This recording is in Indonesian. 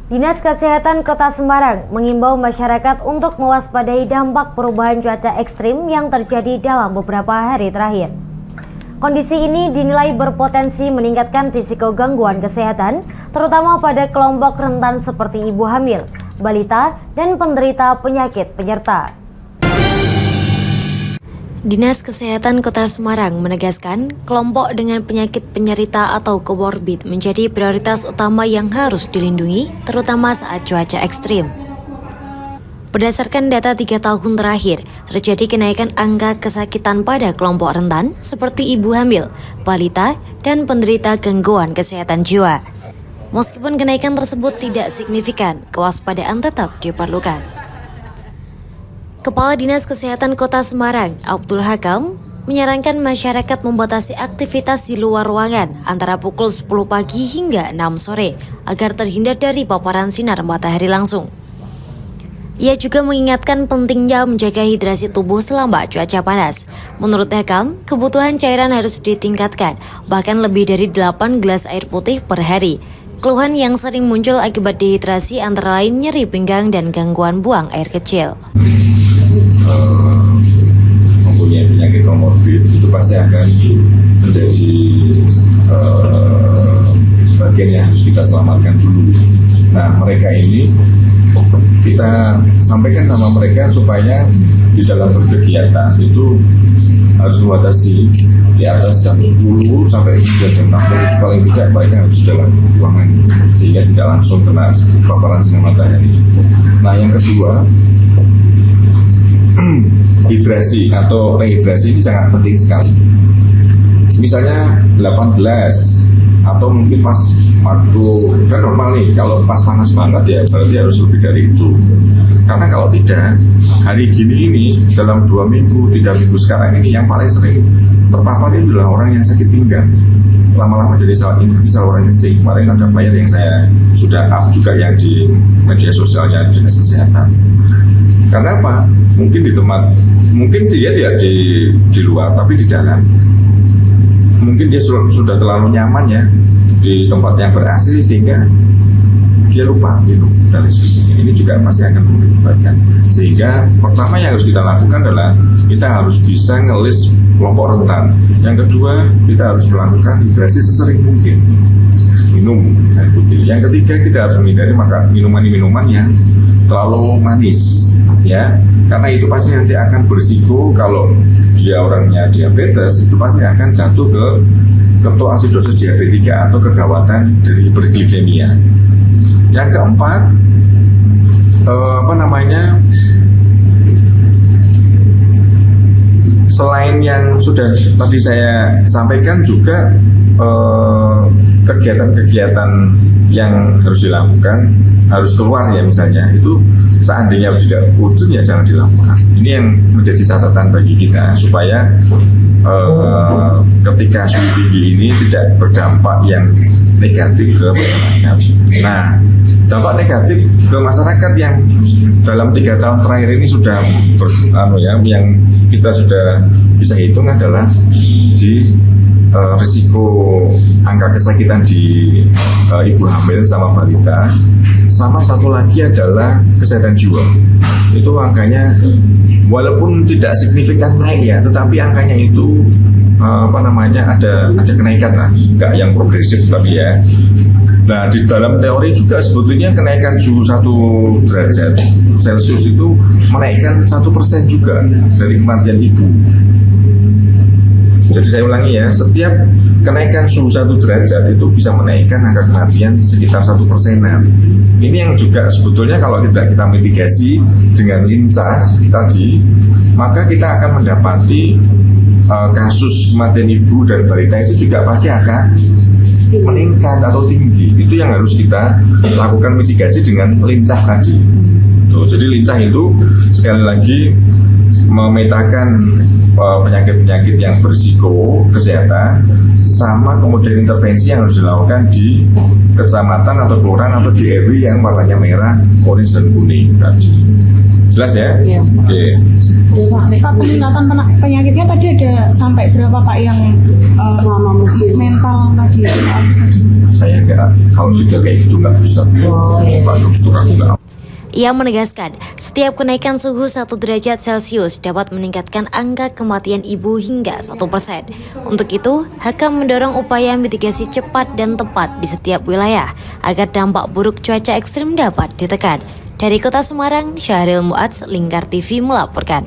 Dinas Kesehatan Kota Semarang mengimbau masyarakat untuk mewaspadai dampak perubahan cuaca ekstrim yang terjadi dalam beberapa hari terakhir. Kondisi ini dinilai berpotensi meningkatkan risiko gangguan kesehatan, terutama pada kelompok rentan seperti ibu hamil, balita, dan penderita penyakit penyerta. Dinas Kesehatan Kota Semarang menegaskan kelompok dengan penyakit penyerta atau komorbid menjadi prioritas utama yang harus dilindungi, terutama saat cuaca ekstrim. Berdasarkan data 3 tahun terakhir, terjadi kenaikan angka kesakitan pada kelompok rentan seperti ibu hamil, balita, dan penderita gangguan kesehatan jiwa. Meskipun kenaikan tersebut tidak signifikan, kewaspadaan tetap diperlukan. Kepala Dinas Kesehatan Kota Semarang, Abdul Hakam, menyarankan masyarakat membatasi aktivitas di luar ruangan antara pukul 10 pagi hingga 6 sore agar terhindar dari paparan sinar matahari langsung. Ia juga mengingatkan pentingnya menjaga hidrasi tubuh selama cuaca panas. Menurut Hakam, kebutuhan cairan harus ditingkatkan, bahkan lebih dari 8 gelas air putih per hari. Keluhan yang sering muncul akibat dehidrasi antara lain nyeri pinggang dan gangguan buang air kecil. Mempunyai penyakit komorbid itu pasti akan menjadi bagian yang harus kita selamatkan dulu. Nah, mereka ini kita sampaikan sama mereka supaya di dalam berkegiatan itu harus membatasi di atas jam 10 sampai jam 6 paling tidak mereka harus di dalam ruangan sehingga tidak langsung kena paparan sinar matahari. Nah, yang kedua, hidrasi atau rehidrasi ini sangat penting sekali. Misalnya 8 gelas atau mungkin pas waktu kan normal nih, kalau pas panas banget ya berarti harus lebih dari itu. Karena kalau tidak, hari gini ini dalam 2 minggu, 3 minggu sekarang ini yang paling sering terpapar itu adalah orang yang sakit pinggang. Lama-lama jadi salah orang kencing. Kemarin ada flyer yang saya sudah up juga yang di media sosialnya Dinas Kesehatan. Karena apa? Mungkin di tempat, mungkin dia di luar, tapi di dalam mungkin dia sudah terlalu nyaman ya di tempat yang ber-AC sehingga dia lupa minum dan sebagainya. Ini juga pasti akan mengakibatkan. Sehingga pertama yang harus kita lakukan adalah kita harus bisa ngelis kelompok rentan. Yang kedua, kita harus melakukan hidrasi sesering mungkin, minum air putih. Yang ketiga, kita harus menghindari minuman-minuman yang terlalu manis, ya, karena itu pasti nanti akan berisiko kalau dia orangnya diabetes, itu pasti akan jatuh ke ketoasidosis diabetika atau kegawatan dari hiperglikemia. Yang keempat, selain yang sudah tadi saya sampaikan juga kegiatan-kegiatan yang harus dilakukan harus keluar ya, misalnya itu seandainya tidak urgent ya jangan dilakukan. Ini yang menjadi catatan bagi kita supaya ketika suhu tinggi ini tidak berdampak yang negatif ke masyarakat. Nah, dampak negatif ke masyarakat yang dalam 3 tahun terakhir ini sudah yang kita sudah bisa hitung adalah di risiko angka kesakitan di ibu hamil sama balita, sama satu lagi adalah kesehatan jiwa. Itu angkanya walaupun tidak signifikan naik ya, tetapi angkanya itu ada kenaikan lah, nggak yang progresif tapi ya. Nah, di dalam teori juga sebetulnya kenaikan suhu 1 derajat Celcius itu menaikkan 1% juga dari kematian ibu. Jadi saya ulangi ya, setiap kenaikan suhu 1 derajat itu bisa menaikkan angka kematian sekitar 1%. Ini yang juga sebetulnya kalau kita mitigasi dengan lincah tadi, maka kita akan mendapati kasus kematian ibu dan balita itu juga pasti akan meningkat atau tinggi. Itu yang harus kita lakukan mitigasi dengan lincah tadi. Tuh, jadi lincah itu sekali lagi memetakan penyakit-penyakit yang berisiko kesehatan, sama kemudian intervensi yang harus dilakukan di kecamatan atau kelurahan atau di RW yang warnanya merah, orange dan kuning tadi. Jelas ya? Iya. Oke. Pak, peningkatan penyakitnya tadi ada sampai berapa Pak yang mental tadi? saya kalau juga kayak gitu nggak bisa. Pak dokter aku nggak. Ia menegaskan, setiap kenaikan suhu 1 derajat Celcius dapat meningkatkan angka kematian ibu hingga 1%. Untuk itu, Hakam mendorong upaya mitigasi cepat dan tepat di setiap wilayah agar dampak buruk cuaca ekstrim dapat ditekan. Dari Kota Semarang, Syahril Muadz, Lingkar TV melaporkan.